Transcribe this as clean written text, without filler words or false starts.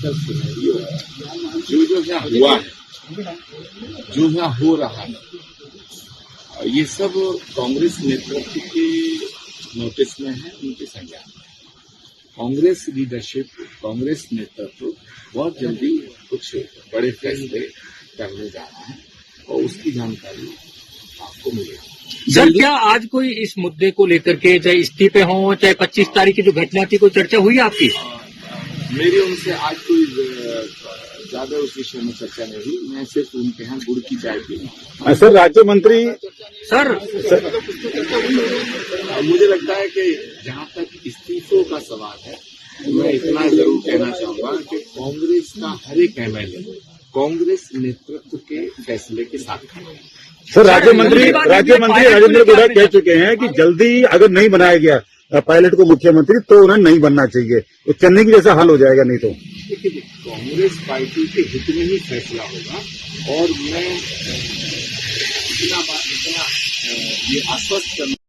Political scenario है, जो यहाँ हुआ है, जो यहाँ हो रहा है, ये सब कांग्रेस नेतृत्व के नोटिस में है, उनके संज्ञान में। कांग्रेस लीडरशिप, कांग्रेस नेतृत्व बहुत जल्दी कुछ बड़े फैसले करने जा रहे हैं और उसकी जानकारी आपको मिलेगी। सर, क्या आज कोई इस मुद्दे को लेकर के चाहे इस्तीफे हों, चाहे 25 तारीख की जो घटना थी, कोई चर्चा हुई है आपकी? मेरी उनसे आज कोई ज्यादा उस विषय में चर्चा नहीं हुई। मैं सिर्फ उनके यहाँ गुड़ की चाय पी रहा। सर, राज्य मंत्री सर मुझे लगता है कि जहाँ तक इस्तीफों का सवाल है, मैं इतना जरूर कहना चाहूंगा कि कांग्रेस का हर एक एमएलए कांग्रेस नेतृत्व के फैसले के साथ खड़ा है। सर, राज्य मंत्री राजेंद्र गुड़ा कह चुके हैं कि जल्दी अगर नहीं बनाया गया पायलट को मुख्यमंत्री तो उन्हें नहीं बनना चाहिए, तो चेन्नई की जैसा हाल हो जाएगा नहीं तो। देखिए, कांग्रेस पार्टी के हित में ही फैसला होगा और मैं इतना ये आश्वस्त करना